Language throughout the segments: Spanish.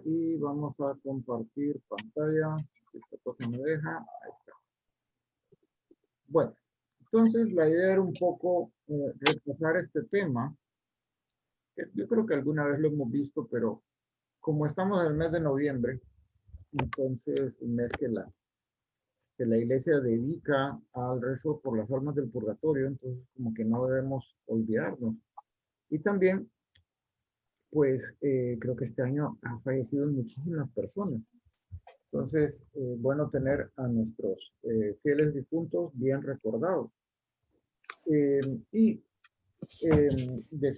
y vamos a compartir pantalla. Esta cosa me deja. Ahí está. Bueno, entonces la idea era un poco repasar este tema. Que yo creo que alguna vez lo hemos visto, pero como estamos en el mes de noviembre, entonces un mes que la iglesia dedica al rezo por las almas del purgatorio, entonces como que no debemos olvidarnos. Y también, pues creo que este año han fallecido muchísimas personas. Entonces, bueno tener a nuestros fieles difuntos bien recordados. Y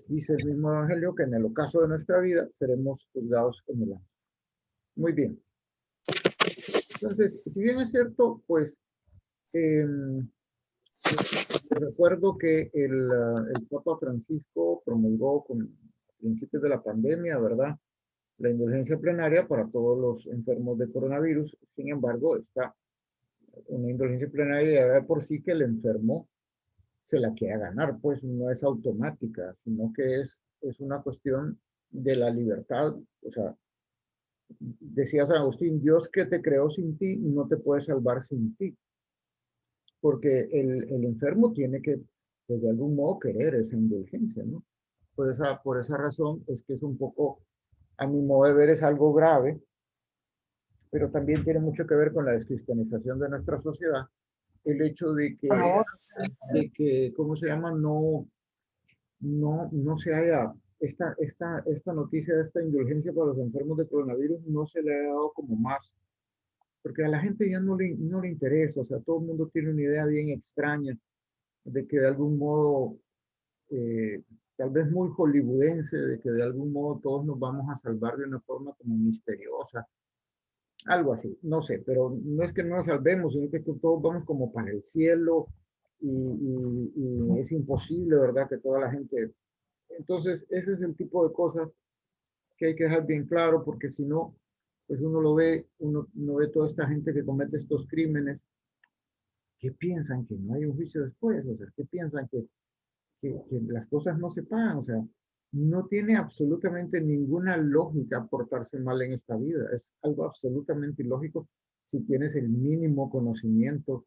dice el mismo Evangelio que en el ocaso de nuestra vida seremos juzgados en el año. Muy bien. Entonces, si bien es cierto, pues recuerdo que el Papa Francisco promulgó con principios de la pandemia, ¿verdad?, la indulgencia plenaria para todos los enfermos de coronavirus. Sin embargo, está una indulgencia plenaria de por sí que el enfermo se la quiera ganar, pues no es automática, sino que es una cuestión de la libertad. O sea, decía San Agustín, Dios que te creó sin ti no te puede salvar sin ti, porque el enfermo tiene que, pues, de algún modo querer esa indulgencia, ¿no? Por esa razón es que es un poco, a mi modo de ver, es algo grave, pero también tiene mucho que ver con la descristianización de nuestra sociedad, el hecho de que ¿cómo se llama? No se haya, esta noticia de esta indulgencia para los enfermos de coronavirus no se le ha dado como más, porque a la gente ya no le interesa. O sea, todo el mundo tiene una idea bien extraña de que de algún modo, eh, tal vez muy hollywoodense, de que de algún modo todos nos vamos a salvar de una forma como misteriosa, algo así, no sé, pero no es que no nos salvemos, sino que todos vamos como para el cielo y es imposible, ¿verdad?, que toda la gente. Entonces, ese es el tipo de cosas que hay que dejar bien claro, porque si no, pues uno ve toda esta gente que comete estos crímenes, que piensan que no hay un juicio después, o sea, que piensan que las cosas no se pagan, o sea, no tiene absolutamente ninguna lógica portarse mal en esta vida, es algo absolutamente ilógico si tienes el mínimo conocimiento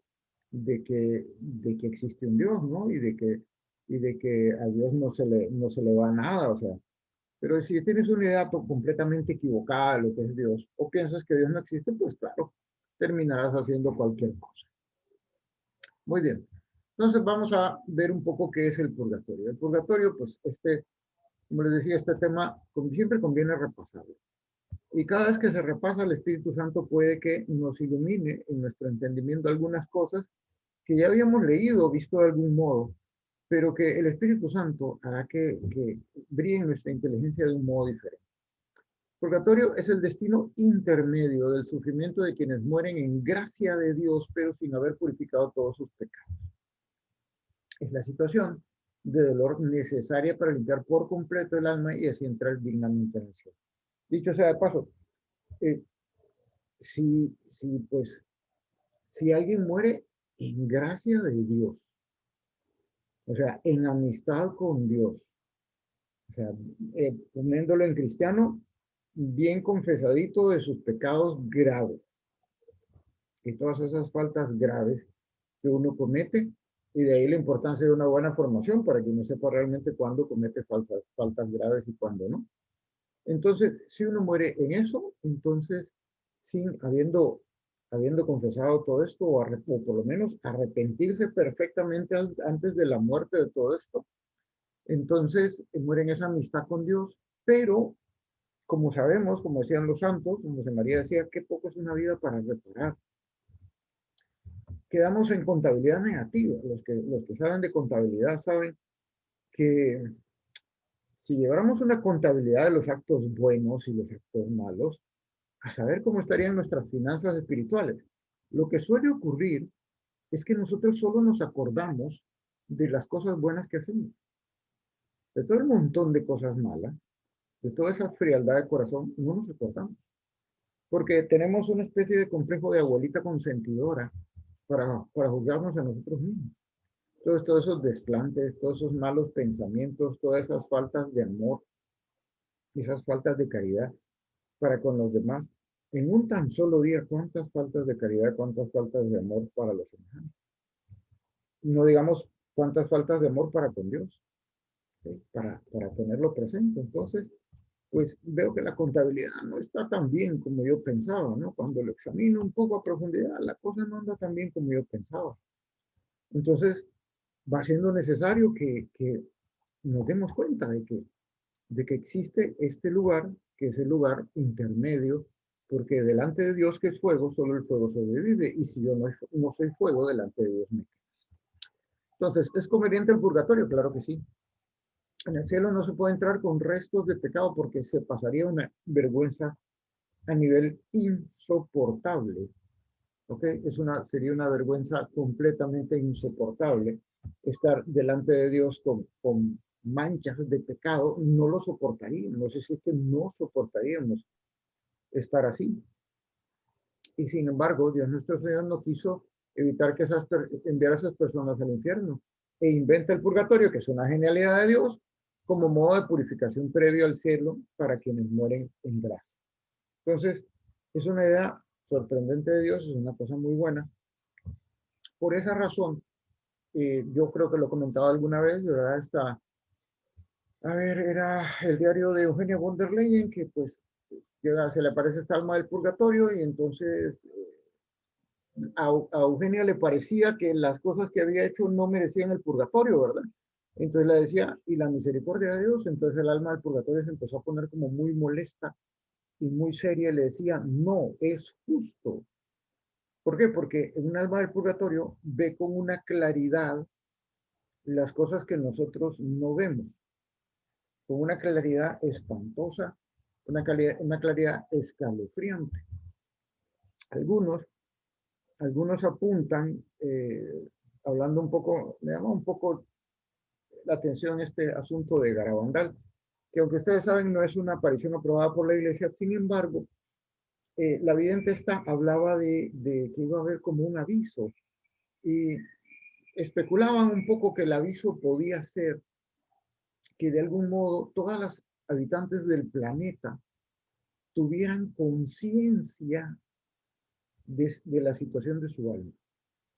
de que existe un Dios, ¿no? Y de que a Dios no se le va nada, o sea, pero si tienes una idea completamente equivocada de lo que es Dios, o piensas que Dios no existe, pues claro, terminarás haciendo cualquier cosa. Muy bien. Entonces vamos a ver un poco qué es el purgatorio. El purgatorio, pues como les decía, este tema siempre conviene repasarlo. Y cada vez que se repasa, el Espíritu Santo puede que nos ilumine en nuestro entendimiento algunas cosas que ya habíamos leído o visto de algún modo, pero que el Espíritu Santo hará que brille en nuestra inteligencia de un modo diferente. Purgatorio es el destino intermedio del sufrimiento de quienes mueren en gracia de Dios, pero sin haber purificado todos sus pecados. Es la situación de dolor necesaria para limpiar por completo el alma y así entrar dignamente en el cielo. Dicho sea de paso, eh, si alguien muere en gracia de Dios, o sea, en amistad con Dios, o sea, poniéndolo en cristiano, bien confesadito de sus pecados graves y todas esas faltas graves que uno comete, y de ahí la importancia de una buena formación para que uno sepa realmente cuándo comete faltas graves y cuándo no. Entonces, si uno muere en eso, entonces, habiendo confesado todo esto, o por lo menos arrepentirse perfectamente antes de la muerte de todo esto, entonces muere en esa amistad con Dios. Pero, como sabemos, como decían los santos, como José María decía, qué poco es una vida para reparar. Quedamos en contabilidad negativa. Los que saben de contabilidad saben que si lleváramos una contabilidad de los actos buenos y los actos malos, a saber cómo estarían nuestras finanzas espirituales. Lo que suele ocurrir es que nosotros solo nos acordamos de las cosas buenas que hacemos. De todo el montón de cosas malas, de toda esa frialdad de corazón, no nos acordamos. Porque tenemos una especie de complejo de abuelita consentidora para juzgarnos a nosotros mismos. Todos esos desplantes, todos esos malos pensamientos, todas esas faltas de amor, esas faltas de caridad, para con los demás. En un tan solo día, ¿cuántas faltas de caridad, cuántas faltas de amor para los semejantes? No digamos cuántas faltas de amor para con Dios, ¿sí? Para tenerlo presente. Entonces, pues veo que la contabilidad no está tan bien como yo pensaba, ¿no? Cuando lo examino un poco a profundidad, la cosa no anda tan bien como yo pensaba. Entonces, va siendo necesario que nos demos cuenta de que existe este lugar, que es el lugar intermedio, porque delante de Dios, que es fuego, solo el fuego sobrevive, y si yo no soy fuego, delante de Dios me quemo. Entonces, ¿es conveniente el purgatorio? Claro que sí. En el cielo no se puede entrar con restos de pecado porque se pasaría una vergüenza a nivel insoportable. ¿Ok? Sería una vergüenza completamente insoportable estar delante de Dios con manchas de pecado. No lo soportaríamos. No sé si es que no soportaríamos estar así. Y sin embargo, Dios nuestro Señor no quiso evitar que enviar a esas personas al infierno. E inventa el purgatorio, que es una genialidad de Dios, como modo de purificación previo al cielo para quienes mueren en gracia. Entonces, es una idea sorprendente de Dios, es una cosa muy buena. Por esa razón, yo creo que lo comentaba alguna vez, de verdad, a ver, era el diario de Eugenia von der Leyen, que pues se le aparece esta alma del purgatorio y entonces a Eugenia le parecía que las cosas que había hecho no merecían el purgatorio, ¿verdad? Entonces le decía, y la misericordia de Dios, entonces el alma del purgatorio se empezó a poner como muy molesta y muy seria y le decía, no, es justo. ¿Por qué? Porque un alma del purgatorio ve con una claridad las cosas que nosotros no vemos, con una claridad espantosa, una claridad escalofriante. Algunos Algunos apuntan, hablando un poco, me llama un poco la atención este asunto de Garabandal, que aunque ustedes saben no es una aparición aprobada por la iglesia, sin embargo, la vidente esta hablaba de que iba a haber como un aviso y especulaban un poco que el aviso podía ser que de algún modo todas las habitantes del planeta tuvieran conciencia de la situación de su alma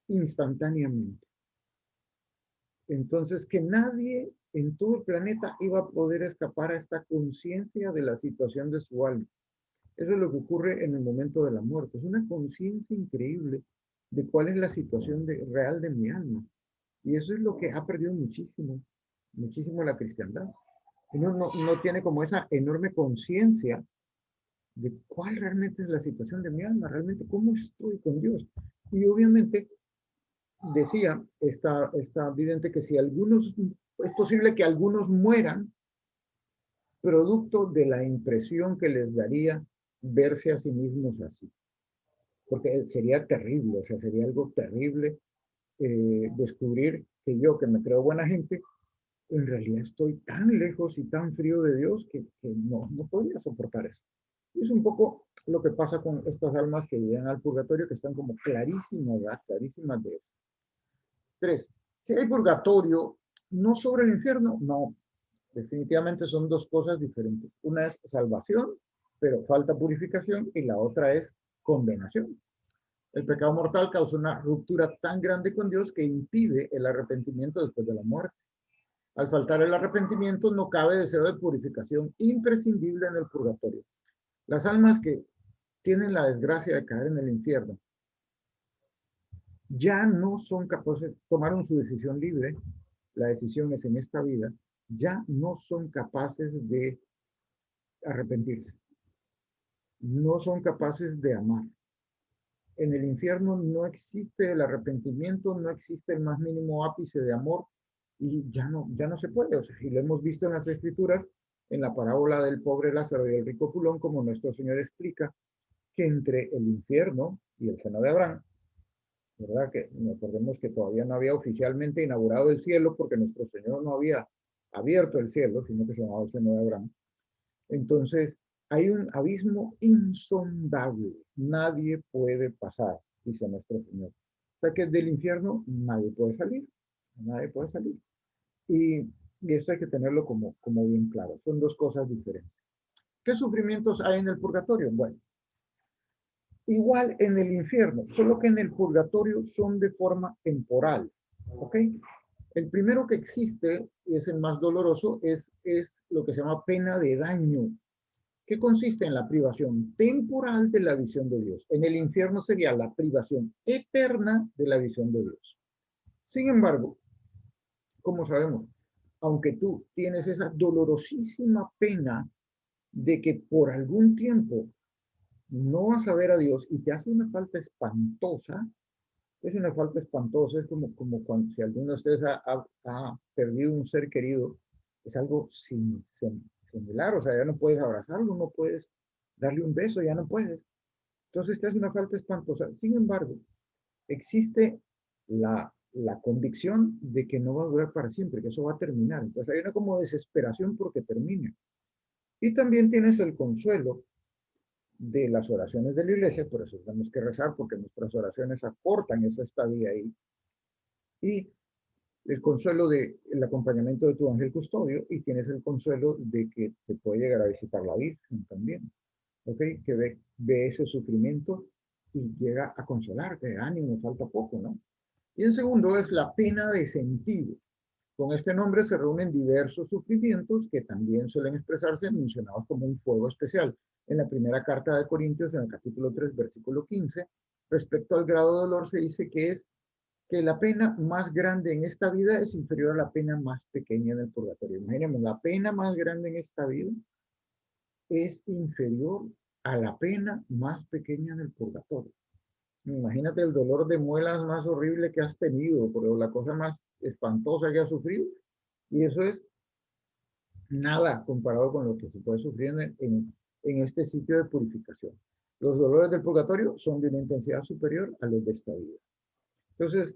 instantáneamente. Entonces, que nadie en todo el planeta iba a poder escapar a esta conciencia de la situación de su alma. Eso es lo que ocurre en el momento de la muerte. Es una conciencia increíble de cuál es la situación real de mi alma. Y eso es lo que ha perdido muchísimo, muchísimo la cristiandad. Uno no tiene como esa enorme conciencia de cuál realmente es la situación de mi alma, realmente cómo estoy con Dios. Y obviamente decía esta vidente que si algunos, es posible que algunos mueran producto de la impresión que les daría verse a sí mismos así. Porque sería terrible, o sea, sería algo terrible descubrir que yo, que me creo buena gente, en realidad estoy tan lejos y tan frío de Dios que no podría soportar eso. Y es un poco lo que pasa con estas almas que llegan al purgatorio, que están como clarísimas, ¿verdad? Clarísimas de eso. 3. Si hay purgatorio, no sobre el infierno, no. Definitivamente son dos cosas diferentes. Una es salvación, pero falta purificación, y la otra es condenación. El pecado mortal causa una ruptura tan grande con Dios que impide el arrepentimiento después de la muerte. Al faltar el arrepentimiento, no cabe deseo de purificación imprescindible en el purgatorio. Las almas que tienen la desgracia de caer en el infierno ya no son capaces, tomaron su decisión libre, la decisión es en esta vida, ya no son capaces de arrepentirse, no son capaces de amar. En el infierno no existe el arrepentimiento, no existe el más mínimo ápice de amor y ya no se puede. O sea, y lo hemos visto en las escrituras, en la parábola del pobre Lázaro y el rico Pulón, como nuestro Señor explica que entre el infierno y el seno de Abraham, ¿verdad? Que recordemos que todavía no había oficialmente inaugurado el cielo porque nuestro Señor no había abierto el cielo, sino que se llamaba el seno de Abraham. Entonces, hay un abismo insondable. Nadie puede pasar, dice nuestro Señor. O sea que del infierno nadie puede salir. Nadie puede salir. Y esto hay que tenerlo como bien claro. Son dos cosas diferentes. ¿Qué sufrimientos hay en el purgatorio? Bueno, igual en el infierno, solo que en el purgatorio son de forma temporal. ¿Ok? El primero que existe, y es el más doloroso, es lo que se llama pena de daño, que consiste en la privación temporal de la visión de Dios. En el infierno sería la privación eterna de la visión de Dios. Sin embargo, como sabemos, aunque tú tienes esa dolorosísima pena de que por algún tiempo no vas a ver a Dios y te hace una falta espantosa, es una falta espantosa, es como cuando si alguno de ustedes ha perdido un ser querido, es algo similar, o sea, ya no puedes abrazarlo, no puedes darle un beso, ya no puedes. Entonces te hace una falta espantosa. Sin embargo, existe la convicción de que no va a durar para siempre, que eso va a terminar. Entonces hay una como desesperación porque termine. Y también tienes el consuelo de las oraciones de la iglesia, por eso tenemos que rezar, porque nuestras oraciones acortan esa estadía ahí. Y el consuelo del acompañamiento de tu ángel custodio, y tienes el consuelo de que te puede llegar a visitar la Virgen también, ¿ok? Que ve ese sufrimiento y llega a consolarte, ánimo, falta poco, ¿no? Y el segundo es la pena de sentido. Con este nombre se reúnen diversos sufrimientos que también suelen expresarse mencionados como un fuego especial. En la primera carta de Corintios, en el capítulo 3, versículo 15, respecto al grado de dolor se dice que es que la pena más grande en esta vida es inferior a la pena más pequeña en el purgatorio. Imaginemos, la pena más grande en esta vida es inferior a la pena más pequeña en el purgatorio. Imagínate el dolor de muelas más horrible que has tenido, pero la cosa más espantosa que has sufrido. Y eso es nada comparado con lo que se puede sufrir en este sitio de purificación. Los dolores del purgatorio son de una intensidad superior a los de esta vida. Entonces,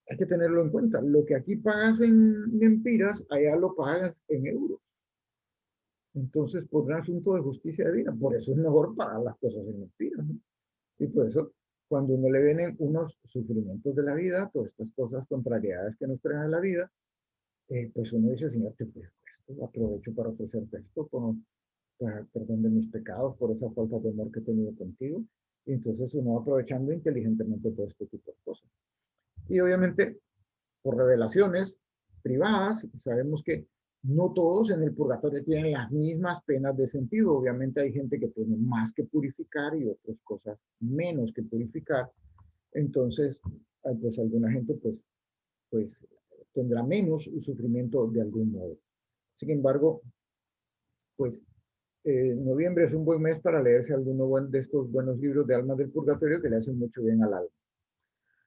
hay que tenerlo en cuenta. Lo que aquí pagas en empiras, allá lo pagas en euros. Entonces, por un asunto de justicia divina, por eso es mejor pagar las cosas en empiras, ¿no? Y por eso, cuando uno le vienen unos sufrimientos de la vida, todas estas cosas, contrariedades que nos traen a la vida, pues uno dice, Señor, te ofrezco esto, aprovecho para ofrecerte esto, para perdón de mis pecados, por esa falta de amor que he tenido contigo. Y entonces uno va aprovechando inteligentemente todo este tipo de cosas. Y obviamente, por revelaciones privadas, sabemos que no todos en el purgatorio tienen las mismas penas de sentido. Obviamente hay gente que tiene más que purificar y otras cosas menos que purificar. Entonces, pues alguna gente pues tendrá menos sufrimiento de algún modo. Sin embargo, pues noviembre es un buen mes para leerse alguno de estos buenos libros de almas del purgatorio que le hacen mucho bien al alma.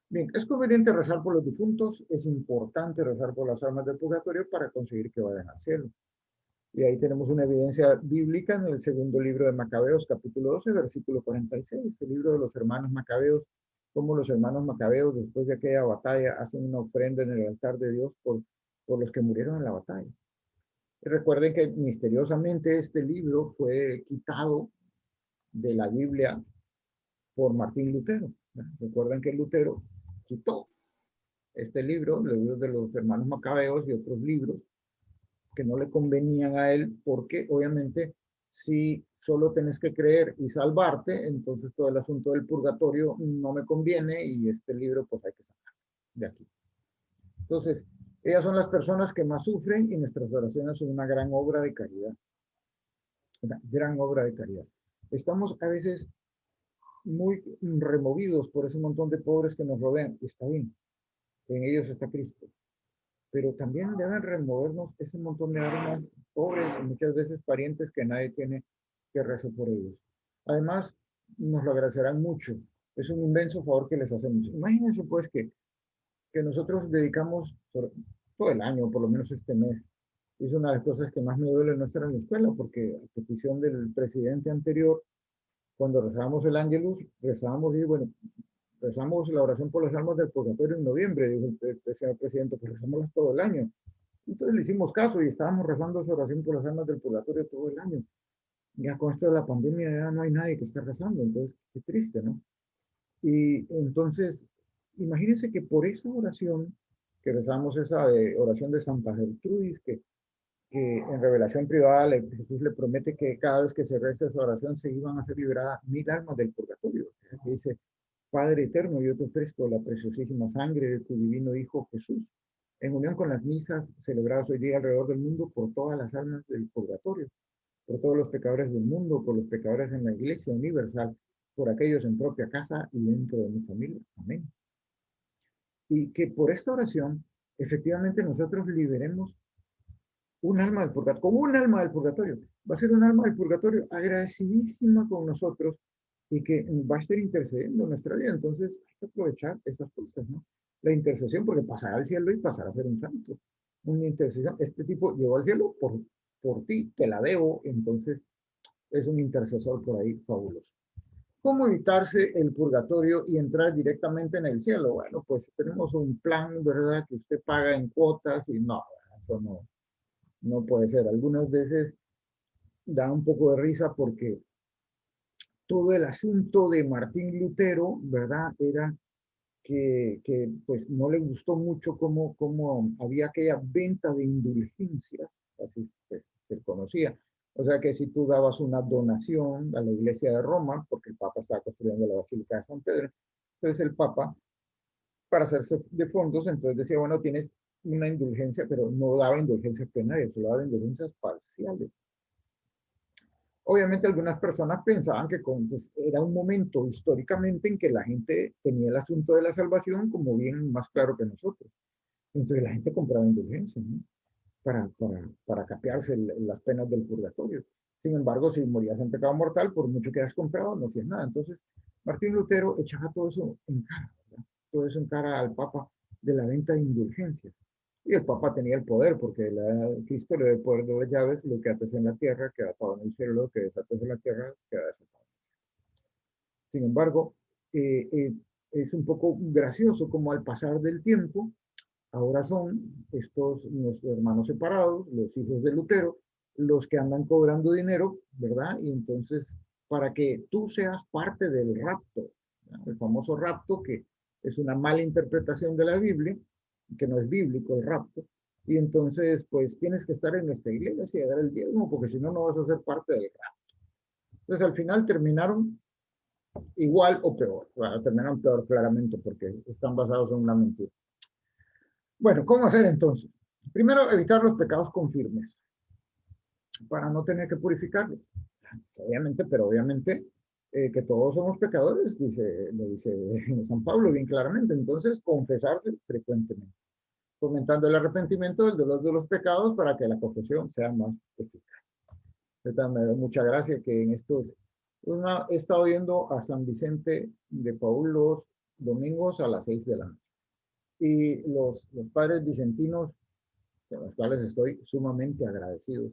Bien, es conveniente rezar por los difuntos, es importante rezar por las almas del purgatorio para conseguir que vayan al cielo. Y ahí tenemos una evidencia bíblica en el segundo libro de Macabeos, capítulo 12, versículo 46, el libro de los hermanos Macabeos, como los hermanos Macabeos después de aquella batalla hacen una ofrenda en el altar de Dios por los que murieron en la batalla. Y recuerden que misteriosamente este libro fue quitado de la Biblia por Martín Lutero. Recuerden que Lutero quitó este libro, los libros de los hermanos Macabeos y otros libros que no le convenían a él, porque obviamente si solo tenés que creer y salvarte, entonces todo el asunto del purgatorio no me conviene y este libro pues hay que sacar de aquí. Entonces, ellas son las personas que más sufren y nuestras oraciones son una gran obra de caridad. Una gran obra de caridad. Estamos a veces muy removidos por ese montón de pobres que nos rodean. Y está bien, en ellos está Cristo. Pero también deben removernos ese montón de almas pobres y muchas veces parientes que nadie tiene que rezar por ellos. Además, nos lo agradecerán mucho. Es un inmenso favor que les hacemos. Imagínense pues que nosotros dedicamos todo el año, por lo menos este mes. Es una de las cosas que más me duele no estar en la escuela, porque a petición del presidente anterior, cuando rezábamos el Ángelus, rezábamos y bueno, rezamos la oración por las almas del purgatorio en noviembre, dijo el señor presidente, pues rezamoslas todo el año. Entonces le hicimos caso y estábamos rezando esa oración por las almas del purgatorio todo el año. Ya con esto de la pandemia ya no hay nadie que esté rezando, entonces qué triste, ¿no? Y entonces, imagínense que por esa oración, que rezamos esa oración de Santa Gertrudis, que que en revelación privada Jesús le promete que cada vez que se reza esa oración se iban a ser liberadas 1000 almas del purgatorio. Dice, Padre eterno, yo te ofrezco la preciosísima sangre de tu divino Hijo Jesús, en unión con las misas celebradas hoy día alrededor del mundo por todas las almas del purgatorio, por todos los pecadores del mundo, por los pecadores en la Iglesia universal, por aquellos en propia casa y dentro de mi familia. Amén. Y que por esta oración, efectivamente, nosotros liberemos un alma del purgatorio, como un alma del purgatorio. Va a ser un alma del purgatorio agradecidísima con nosotros y que va a estar intercediendo en nuestra vida. Entonces, hay que aprovechar esas cosas, ¿no? La intercesión, porque pasará al cielo y pasará a ser un santo. Una intercesión, este tipo llegó al cielo por ti, te la debo, entonces es un intercesor por ahí fabuloso. ¿Cómo evitarse el purgatorio y entrar directamente en el cielo? Bueno, pues tenemos un plan, ¿verdad? Que usted paga en cuotas y no, eso no puede ser. Algunas veces da un poco de risa porque todo el asunto de Martín Lutero, ¿verdad? Era que pues no le gustó mucho cómo había aquella venta de indulgencias, así se conocía. O sea que si tú dabas una donación a la iglesia de Roma, porque el Papa estaba construyendo la Basílica de San Pedro, entonces el Papa, para hacerse de fondos, entonces decía, bueno, tienes una indulgencia, pero no daba indulgencias plenarias, solo daba indulgencias parciales. Obviamente algunas personas pensaban que pues, era un momento históricamente en que la gente tenía el asunto de la salvación como bien más claro que nosotros. Entonces la gente compraba indulgencias, ¿no? Para capearse las penas del purgatorio. Sin embargo, si morías en pecado mortal, por mucho que hayas comprado, no hacías nada. Entonces, Martín Lutero echaba todo eso en cara, ¿verdad? Todo eso en cara al Papa de la venta de indulgencias. Y el Papa tenía el poder, porque Cristo le da el poder de las llaves, lo que haces en la tierra queda atado en el cielo, lo que desates en la tierra queda desatado. Sin embargo, es un poco gracioso como al pasar del tiempo, ahora son estos nuestros hermanos separados, los hijos de Lutero, los que andan cobrando dinero, ¿verdad? Y entonces, para que tú seas parte del rapto, ¿verdad? El famoso rapto, que es una mala interpretación de la Biblia, que no es bíblico el rapto, y entonces, pues tienes que estar en nuestra iglesia y dar el diezmo, porque si no, no vas a ser parte del rapto. Entonces, al final terminaron igual o peor, bueno, terminaron peor claramente, porque están basados en una mentira. Bueno, ¿cómo hacer entonces? Primero, evitar los pecados confirmes para no tener que purificarlos. Obviamente, pero obviamente que todos somos pecadores, lo dice San Pablo bien claramente. Entonces, confesarse frecuentemente, fomentando el arrepentimiento del dolor de los pecados para que la confesión sea más eficaz. Entonces, me da mucha gracia que en estos, he estado viendo a San Vicente de Paúl los domingos a las 6 de la noche. Y los padres vicentinos, de los cuales estoy sumamente agradecido,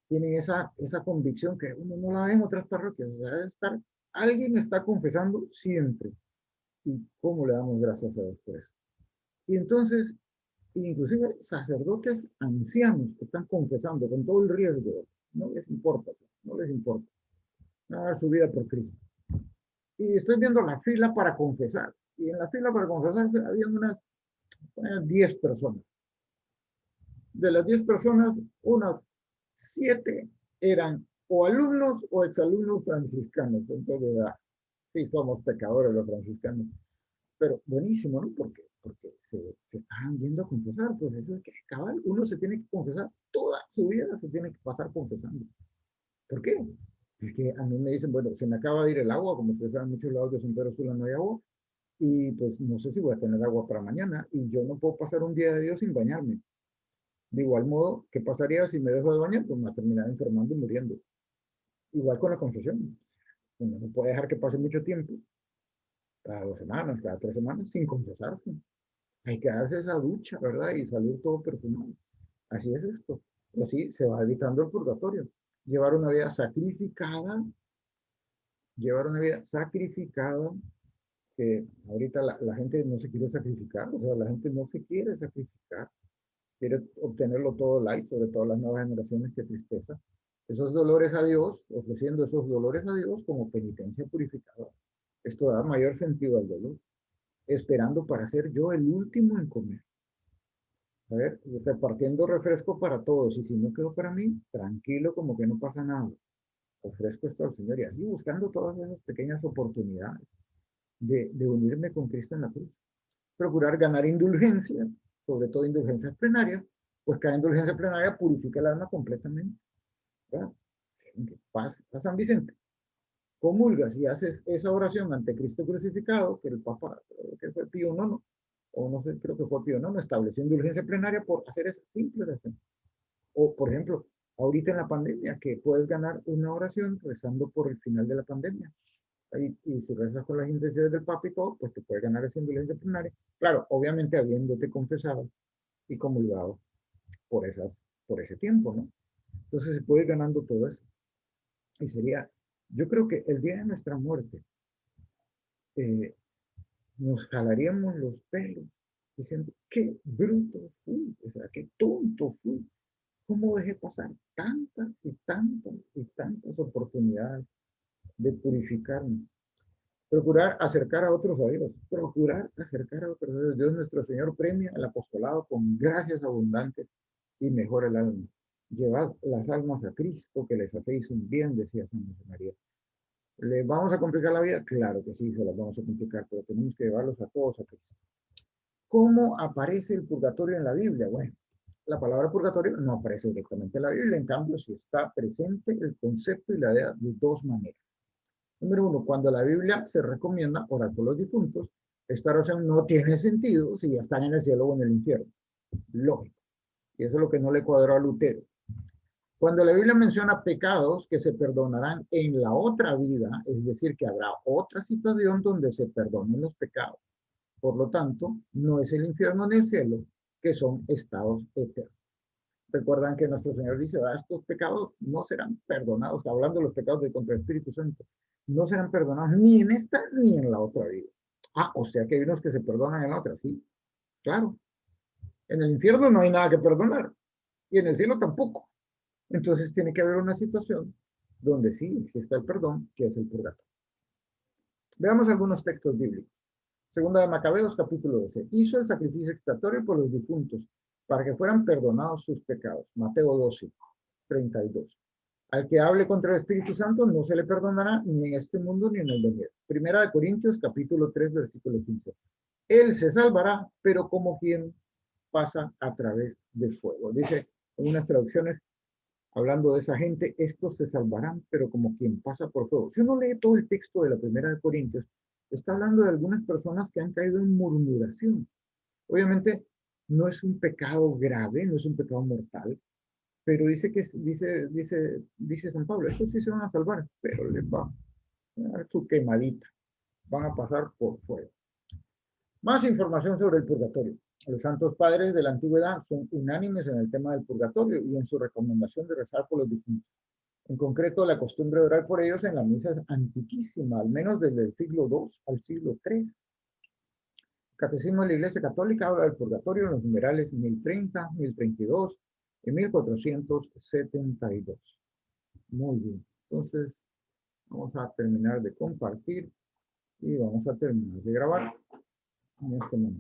tienen esa convicción que uno no la ve en otras parroquias. O sea, alguien está confesando siempre. ¿Y cómo le damos gracias a Dios por eso? Y entonces, inclusive sacerdotes ancianos están confesando con todo el riesgo. No les importa, no les importa. Nada, su vida por Cristo. Y estoy viendo la fila para confesar. Y en la fila para confesarse había unas 10 personas. De las 10 personas, unas 7 eran o alumnos o exalumnos franciscanos. Entonces, sí, somos pecadores los franciscanos. Pero buenísimo, ¿no? Porque se estaban yendo a confesar. Pues eso es que cabal, uno se tiene que confesar. Toda su vida se tiene que pasar confesando. ¿Por qué? Es que a mí me dicen, bueno, se me acaba de ir el agua, como ustedes saben, en muchos lados de San Pedro Sula no hay agua, y pues no sé si voy a tener agua para mañana, y yo no puedo pasar un día de Dios sin bañarme. De igual modo, ¿qué pasaría si me dejo de bañar? Pues me va a terminar enfermando y muriendo. Igual con la confesión. Uno no puede dejar que pase mucho tiempo, cada 2 semanas, cada 3 semanas, sin confesarse. Hay que darse esa ducha, ¿verdad? Y salir todo perfumado. Así es esto. Y así se va evitando el purgatorio. Llevar una vida sacrificada, llevar una vida sacrificada, que ahorita la gente no se quiere sacrificar, o sea, la gente no se quiere sacrificar, quiere obtenerlo todo light, sobre todo las nuevas generaciones, qué tristeza. Esos dolores a Dios, ofreciendo esos dolores a Dios como penitencia purificadora. Esto da mayor sentido al dolor, esperando para ser yo el último en comer. A ver, repartiendo refresco para todos. Y si no quedó para mí, tranquilo, como que no pasa nada. Ofrezco esto al Señor y así buscando todas esas pequeñas oportunidades de unirme con Cristo en la cruz. Procurar ganar indulgencias, sobre todo indulgencias plenarias, pues cada indulgencia plenaria purifica el alma completamente. ¿Verdad? Paz a San Vicente. Comulgas y haces esa oración ante Cristo crucificado, que el Papa, que fue Pío IX, o no sé, creo que fue Pío IX, estableció indulgencia plenaria por hacer esa simple oración. O, por ejemplo, ahorita en la pandemia, que puedes ganar una oración rezando por el final de la pandemia. Y si rezas con las intenciones del Papa y todo, pues te puedes ganar esa indulgencia plenaria. Claro, obviamente habiéndote confesado y comulgado por, por ese tiempo, ¿no? Entonces se puede ir ganando todo eso. Y sería, yo creo que el día de nuestra muerte, eh, nos jalaríamos los pelos diciendo, qué bruto fui, o sea, qué tonto fui. ¿Cómo dejé pasar tantas y tantas y tantas oportunidades de purificarme? Procurar acercar a otros a Dios, procurar acercar a otros a Dios. Dios nuestro Señor premia al apostolado con gracias abundantes y mejora el alma. Llevad las almas a Cristo, que les hacéis un bien, decía San José María. ¿Les vamos a complicar la vida? Claro que sí, se las vamos a complicar, pero tenemos que llevarlos a todos a Cristo. ¿Cómo aparece el purgatorio en la Biblia? Bueno, la palabra purgatorio no aparece directamente en la Biblia, en cambio, sí está presente el concepto y la idea de dos maneras. Número uno, cuando la Biblia se recomienda orar por los difuntos, esta oración no tiene sentido si ya están en el cielo o en el infierno. Lógico. Y eso es lo que no le cuadró a Lutero. Cuando la Biblia menciona pecados que se perdonarán en la otra vida, es decir, que habrá otra situación donde se perdonen los pecados. Por lo tanto, no es el infierno ni el cielo, que son estados eternos. Recuerdan que nuestro Señor dice, estos pecados no serán perdonados, hablando de los pecados de contra el Espíritu Santo, no serán perdonados ni en esta ni en la otra vida. O sea que hay unos que se perdonan en la otra, sí, claro. En el infierno no hay nada que perdonar y en el cielo tampoco. Entonces tiene que haber una situación donde sí existe el perdón, que es el purgatorio. Veamos algunos textos bíblicos. Segunda de Macabeos, capítulo 12. Hizo el sacrificio expiatorio por los difuntos, para que fueran perdonados sus pecados. Mateo 12, 32. Al que hable contra el Espíritu Santo no se le perdonará ni en este mundo ni en el venidero. Primera de Corintios, capítulo 3, versículo 15. Él se salvará, pero como quien pasa a través del fuego. Dice en unas traducciones, hablando de esa gente, estos se salvarán, pero como quien pasa por fuego. Si uno lee todo el texto de la Primera de Corintios, está hablando de algunas personas que han caído en murmuración. Obviamente, no es un pecado grave, no es un pecado mortal, pero dice San Pablo, estos sí se van a salvar, pero les va a dar su quemadita, van a pasar por fuego. Más información sobre el purgatorio. Los santos padres de la antigüedad son unánimes en el tema del purgatorio y en su recomendación de rezar por los difuntos. En concreto, la costumbre de orar por ellos en la misa es antiquísima, al menos desde el siglo II al siglo III. El Catecismo de la Iglesia Católica habla del purgatorio en los numerales 1030, 1032 y 1472. Muy bien. Entonces, vamos a terminar de compartir y vamos a terminar de grabar en este momento.